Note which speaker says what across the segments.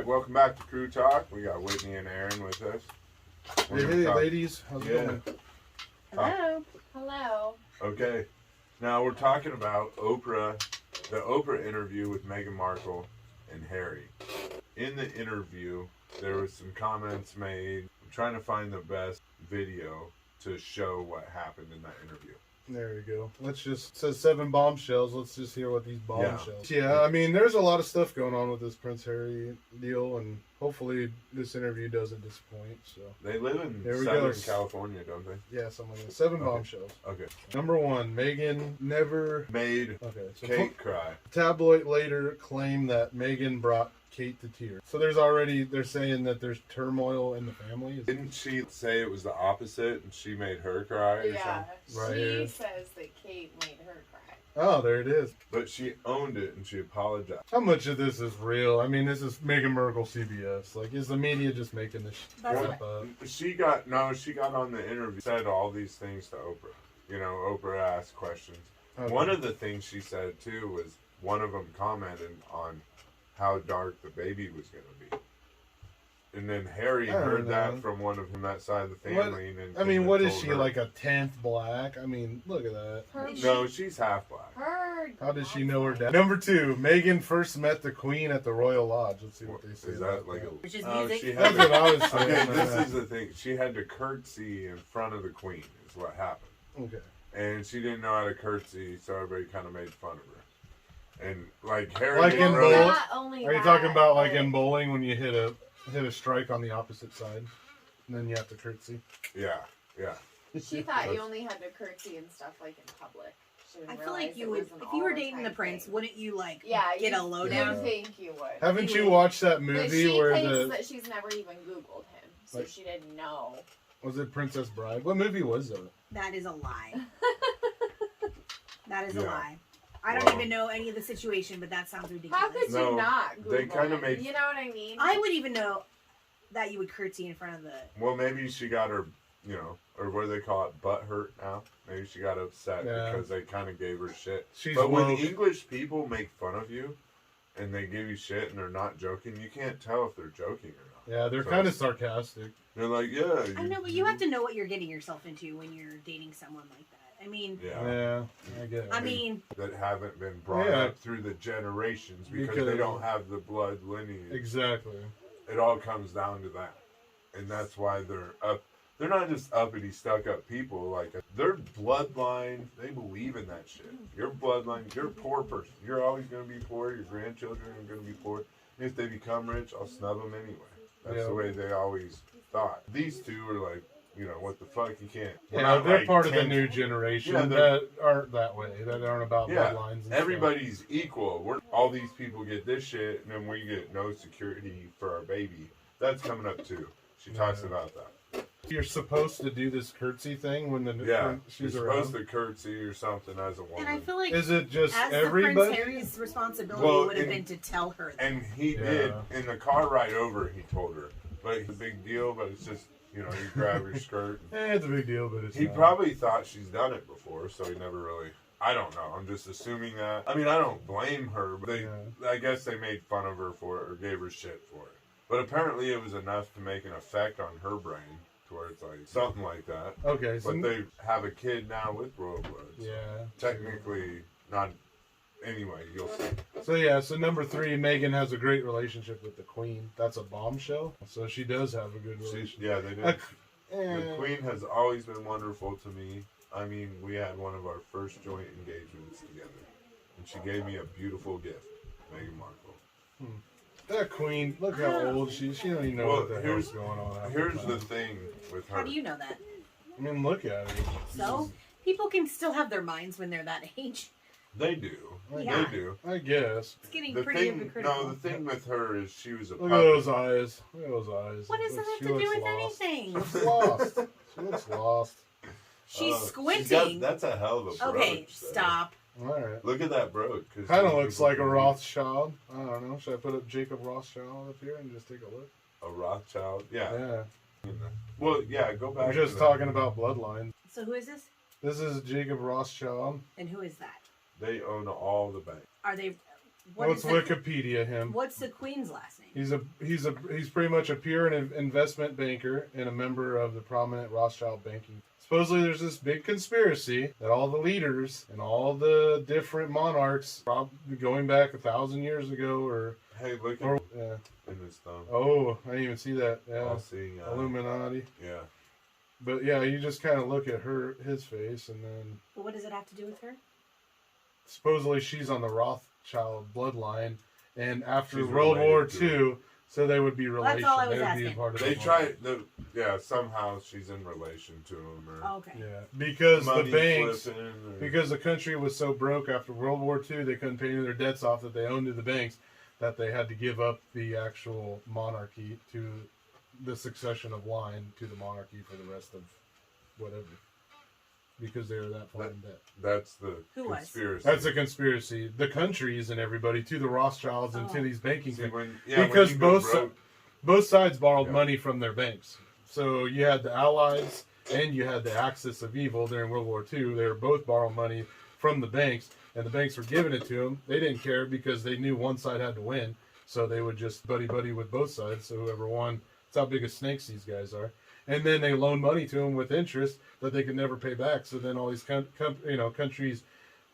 Speaker 1: right, welcome back to Crew Talk. We got Whitney and Aaron with us.
Speaker 2: Hey, ladies. How's it going?
Speaker 3: Hello. Hello.
Speaker 1: Okay. Now we're talking about the Oprah interview with Meghan Markle and Harry. In the interview, there was some comments made. I'm trying to find the best video to show what happened in that interview.
Speaker 2: There you go. It says 7 bombshells. Let's just hear what these bombshells. Yeah, I mean, there's a lot of stuff going on with this Prince Harry deal, and hopefully this interview doesn't disappoint. So
Speaker 1: they live in Southern California, don't they?
Speaker 2: Yeah, something like that. 7 bombshells.
Speaker 1: Okay.
Speaker 2: Number 1, Meghan never
Speaker 1: made Kate cry.
Speaker 2: Tabloid later claimed that Meghan brought Kate to tears. So they're saying that there's turmoil in the family.
Speaker 1: Didn't she say it was the opposite and she made her cry or
Speaker 3: something? She says that Kate made her cry.
Speaker 2: Oh, there it is.
Speaker 1: But she owned it and she apologized.
Speaker 2: How much of this is real? I mean, this is Meghan Markle
Speaker 1: CBS.
Speaker 2: CBS. Like, is the media just making this crap up?
Speaker 1: She got on the interview, said all these things to Oprah. You know, Oprah asked questions. Okay. One of the things she said, too, was one of them commented on how dark the baby was going to be. And then Harry heard that from one of them, that side of the family.
Speaker 2: What is she, like a 10th black? I mean, look at that.
Speaker 1: No, she's half black.
Speaker 2: How does she know her dad? Number 2, Meghan first met the Queen at the Royal Lodge. Let's see what they say.
Speaker 1: Is that like
Speaker 3: Which is music?
Speaker 2: That's what I was saying.
Speaker 1: Okay, this is the thing. She had to curtsy in front of the Queen, is what happened. Okay. And she didn't know how to curtsy, so everybody kind of made fun of her. And like Harry,
Speaker 2: like in bowling,
Speaker 3: are
Speaker 2: you talking about like in bowling when you hit a strike on the opposite side, and then you have to curtsy?
Speaker 1: Yeah.
Speaker 3: She thought you only had to curtsy and stuff like in public.
Speaker 4: I feel like you would, if you were dating the prince, wouldn't you like get a lowdown?
Speaker 3: Yeah, I think you would.
Speaker 2: Haven't you watched that movie where
Speaker 3: that she's never even Googled him, so she didn't know.
Speaker 2: Was it Princess Bride? What movie was that?
Speaker 4: That is a lie. That is a lie. I don't even know any of the situation, but that sounds ridiculous.
Speaker 3: How could you not Google
Speaker 1: they kind of made...
Speaker 3: You know what I mean?
Speaker 4: I would even know that you would curtsy in front of the...
Speaker 1: Well, maybe she got her, or what do they call it, butt hurt now? Maybe she got upset because they kind of gave her shit. But when English people make fun of you, and they give you shit, and they're not joking, you can't tell if they're joking or not.
Speaker 2: Yeah, they're kind of sarcastic.
Speaker 1: They're like, yeah.
Speaker 4: I know, but you have to know what you're getting yourself into when you're dating someone like that. I mean,
Speaker 2: I get it.
Speaker 4: I mean,
Speaker 1: that haven't been brought up through the generations because they don't have the blood lineage.
Speaker 2: Exactly.
Speaker 1: It all comes down to that, and that's why they're up. They're not just uppity, stuck-up people. Like their bloodline, they believe in that shit. Your bloodline, you're a poor person. You're always going to be poor. Your grandchildren are going to be poor. And if they become rich, I'll snub them anyway. That's the way they always thought. These two are like, what the fuck? You can't.
Speaker 2: Yeah, they're part of the new generation that aren't that way. That aren't about bloodlines. And
Speaker 1: everybody's equal. All these people get this shit, and then we get no security for our baby. That's coming up too. She talks about that.
Speaker 2: You're supposed to do this curtsy thing when she's around.
Speaker 1: Supposed to curtsy or something as a woman.
Speaker 4: And I feel like
Speaker 2: is it just
Speaker 4: as
Speaker 2: everybody?
Speaker 4: The Prince Harry's responsibility would have been to tell her that.
Speaker 1: And he did in the car ride over. He told her, but it's a big deal. But it's just. You grab your skirt.
Speaker 2: It's a big deal, but it's
Speaker 1: He probably thought she's done it before, so he never really... I don't know. I'm just assuming that. I mean, I don't blame her, but I guess they made fun of her for it or gave her shit for it. But apparently it was enough to make an effect on her brain to where it's like something like that.
Speaker 2: Okay.
Speaker 1: But they have a kid now with royal bloods.
Speaker 2: Yeah.
Speaker 1: Technically not... Anyway, you'll see.
Speaker 2: So number 3, Meghan has a great relationship with the Queen. That's a bombshell. So she does have a good relationship.
Speaker 1: They do. The Queen has always been wonderful to me. I mean, we had one of our first joint engagements together. And she gave me a beautiful gift, Meghan Markle.
Speaker 2: That Queen, look how old she is. She don't even know what the hell's going on.
Speaker 1: Here's the thing with her.
Speaker 4: How do you know that?
Speaker 2: I mean, look at her.
Speaker 4: So, people can still have their minds when they're that age.
Speaker 1: They do.
Speaker 4: Yeah.
Speaker 1: They do.
Speaker 2: I guess.
Speaker 4: It's getting pretty hypocritical.
Speaker 1: No, the thing with her is she was a
Speaker 2: puppet. Look at those eyes. Look at those eyes.
Speaker 4: What does that have to do with anything?
Speaker 2: She looks lost. She looks lost.
Speaker 4: She's squinting.
Speaker 1: That's a hell of a brooch.
Speaker 4: Okay, stop.
Speaker 2: All right.
Speaker 1: Look at that brooch.
Speaker 2: Kind of looks like a Rothschild. I don't know. Should I put up Jacob Rothschild up here and just take a look?
Speaker 1: A Rothschild? Yeah.
Speaker 2: Yeah.
Speaker 1: Well, yeah, go back.
Speaker 2: We're just talking about bloodlines.
Speaker 4: So who is this?
Speaker 2: This is Jacob Rothschild.
Speaker 4: And who is that?
Speaker 1: They own all the banks.
Speaker 4: Are they
Speaker 2: What's
Speaker 4: is
Speaker 2: Wikipedia him?
Speaker 4: What's the Queen's last name?
Speaker 2: He's pretty much a pure investment banker and a member of the prominent Rothschild banking. Supposedly, there's this big conspiracy that all the leaders and all the different monarchs, probably going back 1,000 years ago, or
Speaker 1: Hey, look
Speaker 2: or
Speaker 1: at
Speaker 2: yeah.
Speaker 1: in his thumb.
Speaker 2: Oh, I didn't even see that. Yeah,
Speaker 1: All seeing eye.
Speaker 2: Illuminati.
Speaker 1: Yeah.
Speaker 2: But yeah, you just kind of look at his face, and then
Speaker 4: But what does it have to do with her?
Speaker 2: supposedly she's on the Rothschild bloodline, and after
Speaker 1: She's
Speaker 2: World War
Speaker 1: related to
Speaker 2: II, so they would be related.
Speaker 4: that's all I was
Speaker 2: They would be a
Speaker 4: asking.
Speaker 2: part of
Speaker 1: They
Speaker 2: the
Speaker 1: try yeah, somehow she's in relation to him or
Speaker 4: Oh, okay.
Speaker 2: Yeah, because the
Speaker 1: money
Speaker 2: banks,
Speaker 1: flipping or,
Speaker 2: because the country was so broke after World War II, they couldn't pay any of their debts off that they owned to the banks, that they had to give up the actual monarchy to the succession of line to the monarchy for the rest of whatever, because they were that far in debt.
Speaker 1: that's the
Speaker 4: Who was?
Speaker 1: conspiracy.
Speaker 2: That's a conspiracy. The countries and everybody to the Rothschilds and to
Speaker 4: Oh.
Speaker 2: these banking
Speaker 1: See,
Speaker 2: companies.
Speaker 1: when
Speaker 2: Because
Speaker 1: you go
Speaker 2: both
Speaker 1: broke,
Speaker 2: Both sides borrowed
Speaker 1: Yeah.
Speaker 2: money from their banks. So you had the Allies and you had the Axis of Evil during World War II. They were both borrowing money from the banks, and the banks were giving it to them. They didn't care because they knew one side had to win. So they would just buddy with both sides. So whoever won, that's how big of snakes these guys are. And then they loaned money to them with interest that they could never pay back. So then all these countries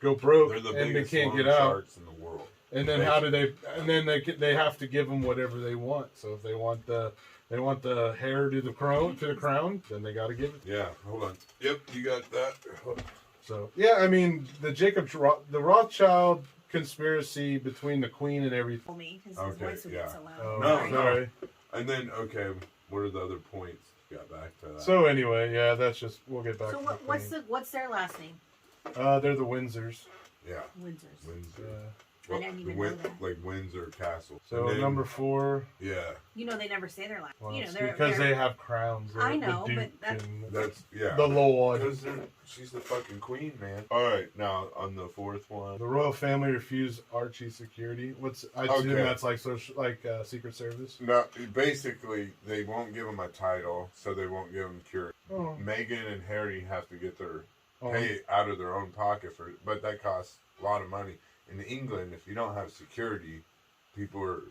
Speaker 2: go broke
Speaker 1: they're the
Speaker 2: and they
Speaker 1: biggest
Speaker 2: can't
Speaker 1: loan
Speaker 2: get out.
Speaker 1: sharks in the world.
Speaker 2: And then how do they? And then they have to give them whatever they want. So if they want the hair to the crown, then they got to give it.
Speaker 1: Yeah, hold on. Yep, you got that.
Speaker 2: So yeah, I mean the Rothschild conspiracy between the Queen and everything.
Speaker 4: Told me because his
Speaker 1: Okay,
Speaker 4: voice would
Speaker 1: yeah.
Speaker 4: get so loud.
Speaker 2: Oh,
Speaker 1: No,
Speaker 2: sorry.
Speaker 1: And then okay, what are the other points? Got back to that.
Speaker 2: So anyway, yeah, that's just we'll get back.
Speaker 4: So
Speaker 2: to
Speaker 4: what's their last name?
Speaker 2: They're the Windsors.
Speaker 1: yeah,
Speaker 4: Windsor's.
Speaker 1: Windsor.
Speaker 2: Yeah.
Speaker 4: I didn't even know that.
Speaker 1: Like Windsor Castle.
Speaker 2: So
Speaker 1: And then-
Speaker 2: number 4.
Speaker 1: Yeah,
Speaker 4: You know they never say their last.
Speaker 2: Well,
Speaker 4: You know
Speaker 2: it's
Speaker 4: they're
Speaker 2: because
Speaker 4: they're-
Speaker 2: they have crowns.
Speaker 4: I
Speaker 2: the
Speaker 4: know,
Speaker 2: Duke
Speaker 4: but that's-
Speaker 2: and
Speaker 1: that's
Speaker 2: the Lord.
Speaker 1: Because she's the fucking queen, man. All right, now on the fourth one.
Speaker 2: The royal family refused Archie security. I assume
Speaker 1: Okay.
Speaker 2: that's like Secret Service.
Speaker 1: No, basically they won't give him a title, so they won't give him cure.
Speaker 2: Oh.
Speaker 1: Meghan and Harry have to get their
Speaker 2: Oh.
Speaker 1: pay out of their own pocket but that costs a lot of money. In England, if you don't have security, people are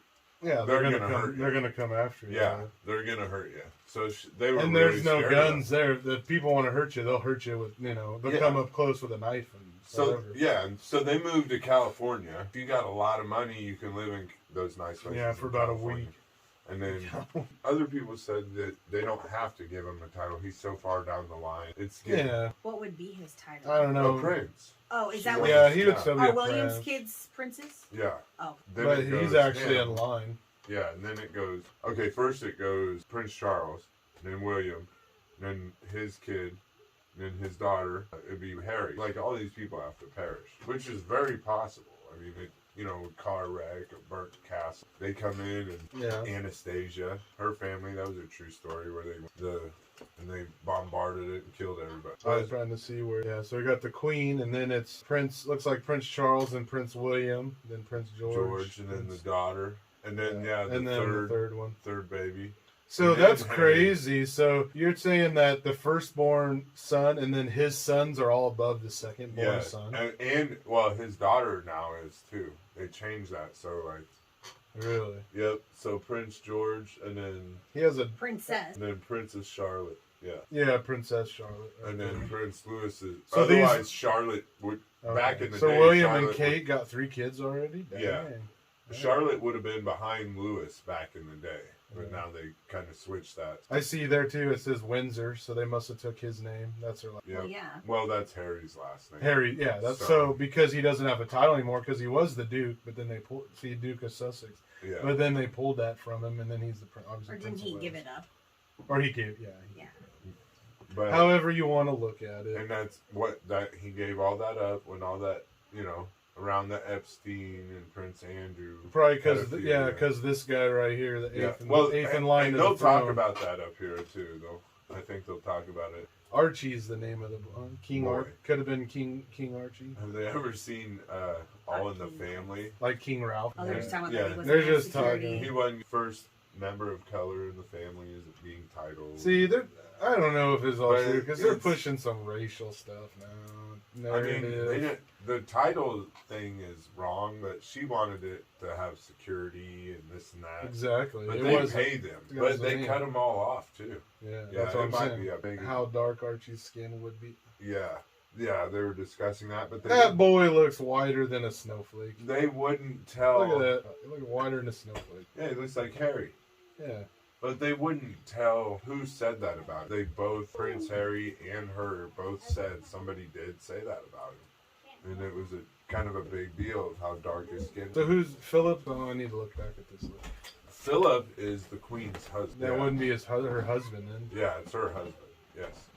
Speaker 2: Yeah,
Speaker 1: They're
Speaker 2: gonna
Speaker 1: gonna
Speaker 2: come.
Speaker 1: hurt you.
Speaker 2: They're gonna come after you.
Speaker 1: yeah, they're gonna hurt you. So they were
Speaker 2: And
Speaker 1: really
Speaker 2: there's no
Speaker 1: scared of
Speaker 2: guns
Speaker 1: them.
Speaker 2: there. The people want to hurt you, they'll hurt you with they'll
Speaker 1: Yeah.
Speaker 2: come up close with a knife and
Speaker 1: So
Speaker 2: whatever.
Speaker 1: yeah, and so they moved to California. If you got a lot of money, you can live in those nice places.
Speaker 2: Yeah, for
Speaker 1: in
Speaker 2: about a
Speaker 1: California.
Speaker 2: week.
Speaker 1: And then other people said that they don't have to give him a title. He's so far down the line. It's getting
Speaker 2: Yeah,
Speaker 4: What would be his title?
Speaker 2: I don't know.
Speaker 1: a prince.
Speaker 4: Oh, is that what?
Speaker 2: Yeah, he would
Speaker 1: Yeah.
Speaker 2: still be
Speaker 4: Are
Speaker 2: a
Speaker 4: Williams'
Speaker 2: prince.
Speaker 4: kids princes?
Speaker 1: Yeah.
Speaker 4: Oh,
Speaker 1: Then
Speaker 2: But
Speaker 1: it goes
Speaker 2: he's actually
Speaker 1: him.
Speaker 2: in line.
Speaker 1: Yeah, and then it goes. Okay, first it goes Prince Charles, then William, then his kid, then his daughter. It'd be Harry. Like all these people have to perish, which is very possible. I mean, car wreck, a burnt castle. They come in and
Speaker 2: Yeah.
Speaker 1: Anastasia, her family. That was a true story where they bombarded it and killed everybody.
Speaker 2: I was trying to see where. Yeah, so we got the Queen, and then it's Prince. Looks like Prince Charles and Prince William, then Prince George,
Speaker 1: and then the daughter, and then the
Speaker 2: and then the third one.
Speaker 1: third baby.
Speaker 2: So
Speaker 1: And then
Speaker 2: that's
Speaker 1: Harry.
Speaker 2: crazy. So you're saying that the firstborn son and then his sons are all above the secondborn
Speaker 1: Yeah,
Speaker 2: son?
Speaker 1: and well, his daughter now is too. They changed that, so like,
Speaker 2: Really?
Speaker 1: yep. So Prince George, and then
Speaker 2: He has a
Speaker 4: princess.
Speaker 1: Princess Charlotte,
Speaker 2: Princess Charlotte.
Speaker 1: and then Prince Louis is.
Speaker 2: So
Speaker 1: otherwise, Charlotte would
Speaker 2: Okay.
Speaker 1: back in the
Speaker 2: so
Speaker 1: day.
Speaker 2: William
Speaker 1: Charlotte
Speaker 2: and Kate got 3 kids already.
Speaker 1: Yeah.
Speaker 2: Dang.
Speaker 1: Charlotte would have been behind Louis back in the day, but
Speaker 2: Yeah.
Speaker 1: now they kind of switched that.
Speaker 2: I see there too. It says Windsor, so they must have took his name. That's their last.
Speaker 1: Yeah.
Speaker 4: Well, yeah.
Speaker 1: Well, that's Harry's last name.
Speaker 2: Harry, yeah, that's
Speaker 1: So-
Speaker 2: so because he doesn't have a title anymore because he was the Duke, but then they pulled Duke of Sussex,
Speaker 1: Yeah.
Speaker 2: but then they pulled that from him, and then he's the obviously
Speaker 4: Or didn't
Speaker 2: Prince
Speaker 4: he
Speaker 2: of
Speaker 4: give
Speaker 2: Wales.
Speaker 4: it up?
Speaker 2: Or he gave, yeah.
Speaker 4: Yeah.
Speaker 1: But
Speaker 2: However you want to look at it.
Speaker 1: and that's what that he gave all that up when all that around the Epstein and Prince Andrew.
Speaker 2: Probably because
Speaker 1: pedophilia.
Speaker 2: because this guy right here, the
Speaker 1: Yeah.
Speaker 2: eighth,
Speaker 1: Well,
Speaker 2: eighth in
Speaker 1: and,
Speaker 2: line.
Speaker 1: and
Speaker 2: to
Speaker 1: they'll
Speaker 2: the
Speaker 1: talk
Speaker 2: throne.
Speaker 1: about that up here too. I think they'll talk about it.
Speaker 2: Archie's the name of the King.
Speaker 1: Boy.
Speaker 2: Could have been King Archie,
Speaker 1: Have they ever seen All in the Family?
Speaker 2: like King Ralph.
Speaker 4: Oh, they're just talking about
Speaker 1: Yeah.
Speaker 4: that he wasn't
Speaker 2: They're
Speaker 4: have
Speaker 2: just
Speaker 4: security.
Speaker 2: talking.
Speaker 1: He wasn't first. member of color in the family is being titled.
Speaker 2: See, I don't know if it's all
Speaker 1: But
Speaker 2: true because they're
Speaker 1: it's-
Speaker 2: pushing some racial stuff now.
Speaker 1: I mean,
Speaker 2: Narrative.
Speaker 1: the title thing is wrong, but she wanted it to have security and this and that.
Speaker 2: Exactly.
Speaker 1: But
Speaker 2: It
Speaker 1: they
Speaker 2: was
Speaker 1: paid them,
Speaker 2: it
Speaker 1: but
Speaker 2: was
Speaker 1: they
Speaker 2: a-
Speaker 1: cut them all off too.
Speaker 2: Yeah,
Speaker 1: Yeah,
Speaker 2: that's what
Speaker 1: it
Speaker 2: I'm
Speaker 1: might
Speaker 2: saying.
Speaker 1: be a big.
Speaker 2: How dark Archie's skin would be.
Speaker 1: Yeah, they were discussing that, but
Speaker 2: That boy looks whiter than a snowflake.
Speaker 1: they wouldn't tell.
Speaker 2: Look at that. He looks whiter than a snowflake.
Speaker 1: Yeah, he looks like Harry.
Speaker 2: Yeah.
Speaker 1: But they wouldn't tell who said that about it. They both, Prince Harry and her, both said somebody did say that about him. And it was a kind of a big deal of how dark his skin
Speaker 2: So who's Philip? Oh, I need to look back at this list.
Speaker 1: Philip is the queen's husband.
Speaker 2: That wouldn't be her husband then.
Speaker 1: Yeah, it's her husband. Yes.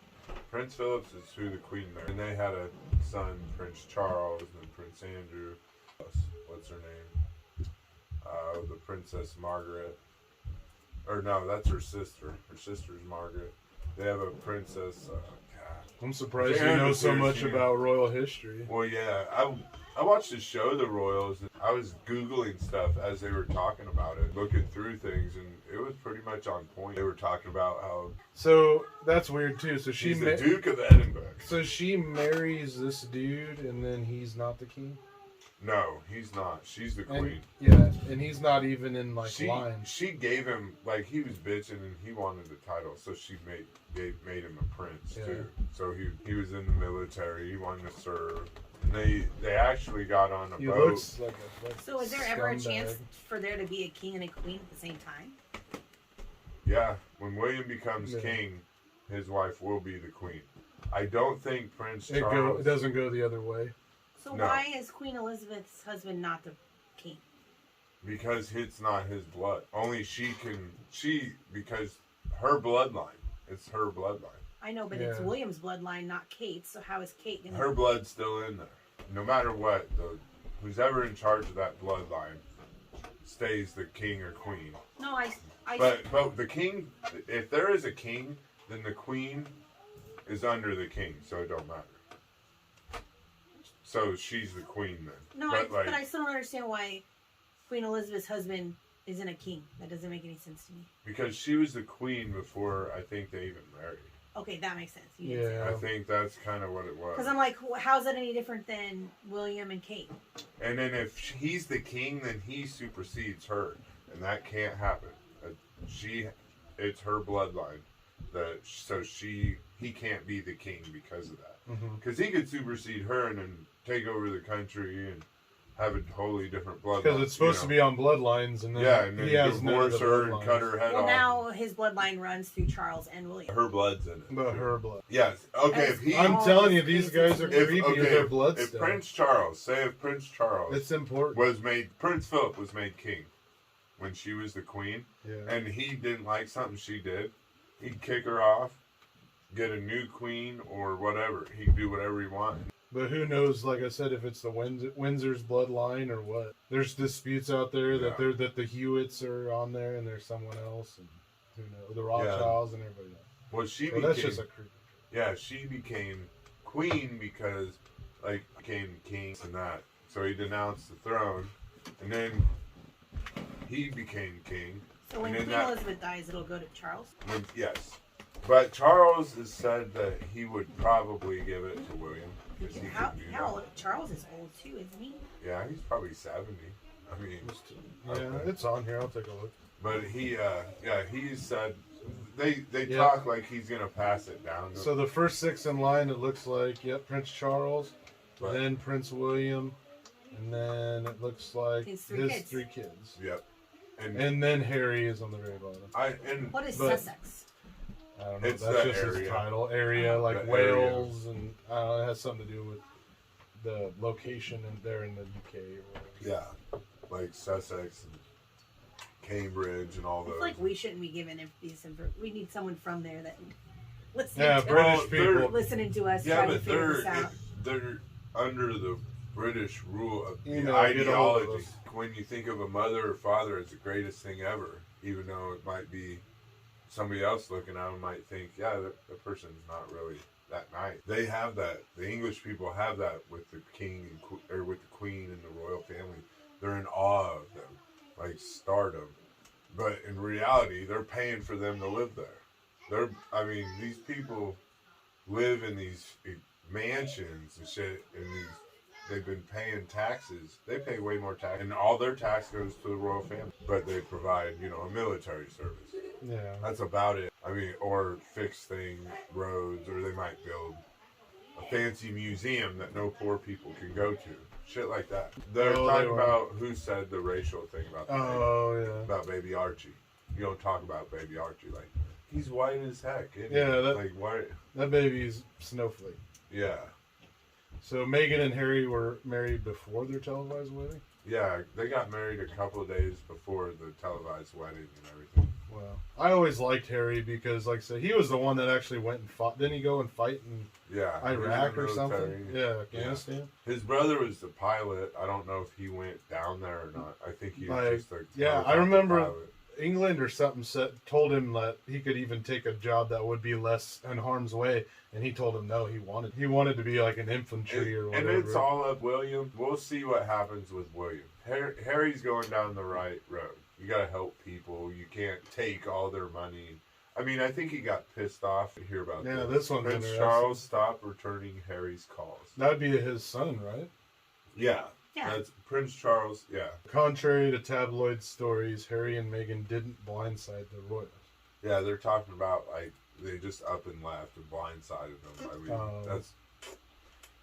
Speaker 1: Prince Philip is who the queen married. And they had a son, Prince Charles, and Prince Andrew. What's her name? The Princess Margaret. Or no, that's her sister. Her sister's Margaret. They have a princess. God.
Speaker 2: I'm surprised
Speaker 1: Yeah,
Speaker 2: you know so
Speaker 1: there's
Speaker 2: much
Speaker 1: you.
Speaker 2: about royal history.
Speaker 1: Well, yeah, I watched the show, The Royals. And I was Googling stuff as they were talking about it, looking through things, and it was pretty much on point. They were talking about how
Speaker 2: So that's weird too. So
Speaker 1: she's the Duke of Edinburgh.
Speaker 2: So she marries this dude, and then he's not the king.
Speaker 1: No, he's not. She's the queen.
Speaker 2: Yeah, and he's not even in line.
Speaker 1: She gave him, like, he was bitching and he wanted the title, so she made him a prince too. So he was in the military. He wanted to serve. And they actually got on a
Speaker 2: He
Speaker 1: boat.
Speaker 2: looks like a
Speaker 4: So is there ever a
Speaker 2: scumbag.
Speaker 4: chance for there to be a king and a queen at the same time?
Speaker 1: Yeah, when William becomes
Speaker 2: Yeah.
Speaker 1: king, his wife will be the queen. I don't think Prince
Speaker 2: It
Speaker 1: Charles.
Speaker 2: doesn't go the other way.
Speaker 4: So
Speaker 1: No.
Speaker 4: why is Queen Elizabeth's husband not the king?
Speaker 1: Because it's not his blood. Only because her bloodline. It's her bloodline.
Speaker 4: I know, but it's
Speaker 2: Yeah.
Speaker 4: William's bloodline, not Kate's. So how is Kate gonna?
Speaker 1: Her blood's still in there. No matter what, who's ever in charge of that bloodline stays the king or queen.
Speaker 4: No, I.
Speaker 1: But the king, if there is a king, then the queen is under the king, so it don't matter. So she's the queen then.
Speaker 4: No,
Speaker 1: but
Speaker 4: but I still don't understand why Queen Elizabeth's husband isn't a king. That doesn't make any sense to me.
Speaker 1: because she was the queen before I think they even married.
Speaker 4: Okay, that makes sense. You did say
Speaker 2: Yeah.
Speaker 1: I think that's kind of what it was.
Speaker 4: Because I'm like, how's that any different than William and Kate?
Speaker 1: And then if he's the king, then he supersedes her, and that can't happen. It's her bloodline. He can't be the king because of that. Because he could supersede her and then take over the country and have a totally different bloodline.
Speaker 2: Because it's supposed to be on bloodlines, and then
Speaker 1: and then
Speaker 2: he has none of
Speaker 1: divorce
Speaker 2: the
Speaker 1: her and
Speaker 2: bloodlines.
Speaker 1: cut her head
Speaker 4: Well,
Speaker 1: off.
Speaker 4: now his bloodline runs through Charles and William.
Speaker 1: Her blood's in it.
Speaker 2: But her blood.
Speaker 1: Yes. Okay.
Speaker 4: That's-
Speaker 1: If he,
Speaker 2: I'm
Speaker 4: all
Speaker 2: telling you,
Speaker 4: this
Speaker 2: these guys are
Speaker 4: crazy-
Speaker 2: creepy with their blood
Speaker 1: if
Speaker 2: stuff.
Speaker 1: Prince Charles, if Prince Charles
Speaker 2: It's important.
Speaker 1: Prince Philip was made king when she was the queen,
Speaker 2: Yeah.
Speaker 1: and he didn't like something she did, he'd kick her off, get a new queen or whatever. He'd do whatever he wanted.
Speaker 2: But who knows? Like I said, if it's the Windsor's bloodline or what? There's disputes out there that
Speaker 1: Yeah.
Speaker 2: that the Hewitts are on there, and there's someone else, and who knows? The Rothschilds and everybody else.
Speaker 1: Well, she
Speaker 2: Well,
Speaker 1: became,
Speaker 2: that's just a creepy.
Speaker 1: yeah, she became queen because, like, became king and that. So he denounced the throne, and then he became king.
Speaker 4: So when
Speaker 1: And
Speaker 4: Queen
Speaker 1: then that-
Speaker 4: Elizabeth dies, it'll go to Charles.
Speaker 1: Yes. But Charles has said that he would probably give it to William. 'Cause he
Speaker 4: How
Speaker 1: could do
Speaker 4: how
Speaker 1: that.
Speaker 4: old? Charles is old too, isn't he?
Speaker 1: Yeah, he's probably 70. I mean,
Speaker 2: Yeah,
Speaker 1: Okay.
Speaker 2: it's on here. I'll take a look.
Speaker 1: but he said they
Speaker 2: Yeah.
Speaker 1: talk like he's gonna pass it down.
Speaker 2: So the first six in line, it looks like, yep, Prince Charles,
Speaker 1: But-
Speaker 2: then Prince William, and then it looks like
Speaker 4: His three kids.
Speaker 2: kids.
Speaker 1: Yep. And
Speaker 2: And then Harry is on the very bottom.
Speaker 4: What is
Speaker 2: But- I
Speaker 4: Sussex?
Speaker 2: don't know.
Speaker 1: It's
Speaker 2: That's
Speaker 1: the
Speaker 2: just his
Speaker 1: area.
Speaker 2: title. Area, like
Speaker 1: The area.
Speaker 2: Wales, and it has something to do with the location and there in the UK or whatever.
Speaker 1: yeah, like Sussex and Cambridge and all
Speaker 4: I
Speaker 1: those.
Speaker 4: feel like we shouldn't be given these. We need someone from there that listening
Speaker 2: Yeah,
Speaker 4: to
Speaker 2: British
Speaker 1: Well, they're-
Speaker 2: people.
Speaker 4: listening to us
Speaker 1: yeah,
Speaker 4: trying to
Speaker 1: but
Speaker 4: figure this out.
Speaker 1: they're under the British rule of the
Speaker 2: You know, get a hold of
Speaker 1: ideology.
Speaker 2: us.
Speaker 1: When you think of a mother or father as the greatest thing ever, even though it might be somebody else looking at them might think, yeah, the person's not really that nice. They have that. The English people have that with the king and with the queen and the royal family. They're in awe of them, like stardom. But in reality, they're paying for them to live there. These people live in these mansions and shit, and they've been paying taxes. They pay way more tax, and all their tax goes to the royal family. But they provide, a military service.
Speaker 2: Yeah.
Speaker 1: That's about it. Or fix roads, or they might build a fancy museum that no poor people can go to. Shit like that. They're talking about who said the racial thing about about baby Archie. You don't talk about baby Archie like he's white as heck.
Speaker 2: That baby's snowflake.
Speaker 1: Yeah.
Speaker 2: So Meghan and Harry were married before their televised wedding?
Speaker 1: Yeah, they got married a couple of days before the televised wedding and everything.
Speaker 2: Wow. I always liked Harry because, like I said, he was the one that actually went and fought. Didn't he go and fight in Iraq or something? Yeah, Afghanistan.
Speaker 1: Yeah. His brother was the pilot. I don't know if he went down there or not. I think he was just
Speaker 2: I remember England or something told him that he could even take a job that would be less in harm's way, and he told him no. He wanted to be like an infantry or whatever.
Speaker 1: And it's all up William. We'll see what happens with William. Harry's going down the right road. You got to help people. You can't take all their money. I think he got pissed off to hear about
Speaker 2: this one's
Speaker 1: Prince Charles stopped returning Harry's calls.
Speaker 2: That'd be his son, right?
Speaker 1: Yeah. That's Prince Charles, yeah.
Speaker 2: Contrary to tabloid stories, Harry and Meghan didn't blindside the royals.
Speaker 1: Yeah, they're talking about, they just up and left and blindsided them.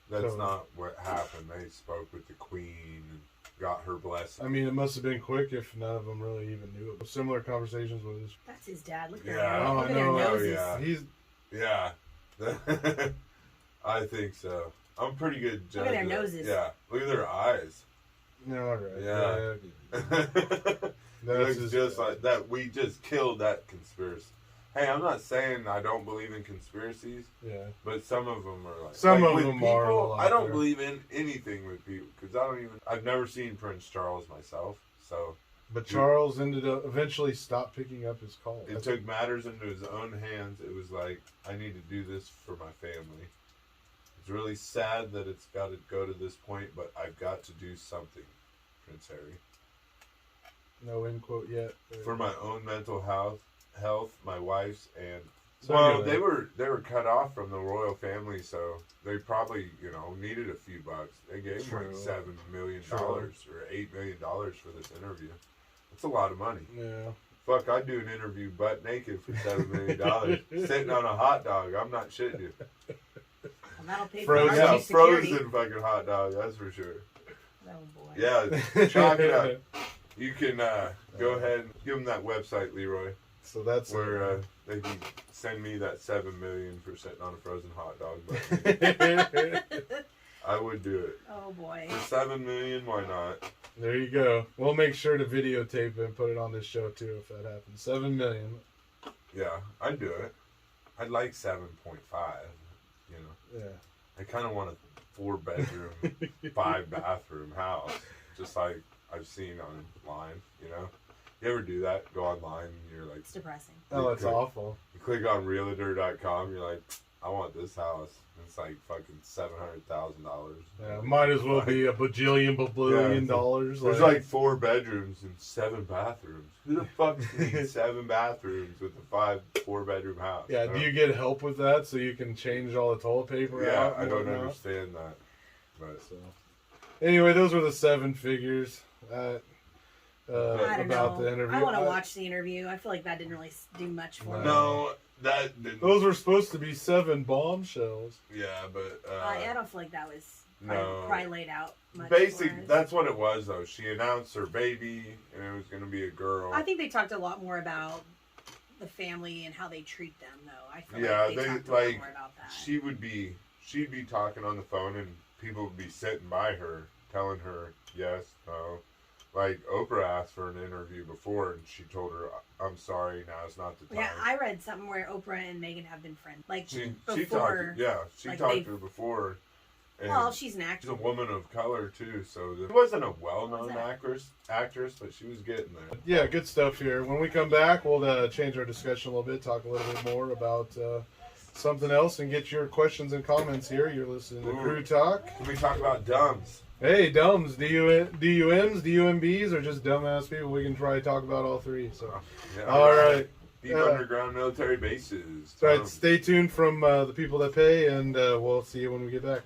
Speaker 1: That's not what happened. They spoke with the Queen and got her blessing.
Speaker 2: It must have been quick if none of them really even knew it. Similar conversations with his...
Speaker 4: That's his dad. Look at
Speaker 2: their noses.
Speaker 1: Yeah. I think so. I'm pretty good judge.
Speaker 4: Look at their noses.
Speaker 1: Yeah. Look at their eyes.
Speaker 2: All right.
Speaker 1: Yeah. Looks just like that. We just killed that conspiracy. Hey, I'm not saying I don't believe in conspiracies.
Speaker 2: Yeah.
Speaker 1: But some of them are like...
Speaker 2: Some of them are.
Speaker 1: I don't believe in anything with people. Because I've never seen Prince Charles myself. So...
Speaker 2: But Charles eventually stopped picking up his calls.
Speaker 1: It took matters into his own hands. It was like, I need to do this for my family. It's really sad that it's got to go to this point, but I've got to do something, Prince Harry.
Speaker 2: No end quote yet.
Speaker 1: For my own mental health, my wife's, and they were cut off from the royal family, so they probably needed a few bucks. They gave him like $7 million or $8 million for this interview. That's a lot of money.
Speaker 2: Yeah.
Speaker 1: Fuck, I'd do an interview butt naked for $7 million, sitting on a hot dog. I'm not shitting you.
Speaker 4: Well, that'll pay for security.
Speaker 1: Frozen fucking hot dog. That's for sure.
Speaker 4: Oh boy.
Speaker 1: Yeah, chalk it up. You can go ahead and give them that website, Leroy.
Speaker 2: So that's
Speaker 1: where they can send me that $7 million for sitting on a frozen hot dog. I would do it.
Speaker 4: Oh boy.
Speaker 1: For $7 million, why not?
Speaker 2: There you go. We'll make sure to videotape it and put it on this show too if that happens. $7 million.
Speaker 1: Yeah, I'd do it. I'd like 7.5.
Speaker 2: Yeah.
Speaker 1: I kind of want a 4-bedroom, 5-bathroom house, just like I've seen online. You ever do that? Go online and you're like...
Speaker 4: It's depressing.
Speaker 2: Oh, it's awful.
Speaker 1: You click on Realtor.com, you're like, I want this house. It's like fucking $700,000.
Speaker 2: Yeah, might as well be a bajillion dollars.
Speaker 1: There's like 4 bedrooms and 7 bathrooms. Who the fuck needs 7 bathrooms with a 4-bedroom house?
Speaker 2: Yeah, do you get help with that so you can change all the toilet paper out?
Speaker 1: Yeah, I don't understand that. But
Speaker 2: anyway, those were the 7 figures.
Speaker 4: I don't
Speaker 2: about
Speaker 4: know.
Speaker 2: the interview.
Speaker 4: I want to watch the interview. I feel like that didn't really do much for me.
Speaker 1: No, that didn't.
Speaker 2: Those were supposed to be 7 bombshells.
Speaker 1: Yeah, but
Speaker 4: I don't feel like that was probably laid out much.
Speaker 1: That's what it was, though. She announced her baby, and it was going to be a girl.
Speaker 4: I think they talked a lot more about the family and how they treat them, though. I feel like they talked a lot more about that.
Speaker 1: She'd be talking on the phone, and people would be sitting by her, telling her yes, no. Like, Oprah asked for an interview before, and she told her, I'm sorry, now's not the time.
Speaker 4: Yeah, I read something where Oprah and Meghan have been friends. Like,
Speaker 1: she
Speaker 4: before.
Speaker 1: She talked to her before. And
Speaker 4: well, she's an actress.
Speaker 1: She's a woman of color, too, so she wasn't a well-known actress, but she was getting there.
Speaker 2: Yeah, good stuff here. When we come back, we'll change our discussion a little bit, talk a little bit more about something else, and get your questions and comments here. You're listening to Crew Talk.
Speaker 1: Can we talk about dumbs?
Speaker 2: Hey, dumbs, DUMs, DUMBs, or just dumbass people? We can try to talk about all three. So,
Speaker 1: Yeah,
Speaker 2: all right.
Speaker 1: Deep underground military bases.
Speaker 2: All right, stay tuned from the people that pay, and we'll see you when we get back.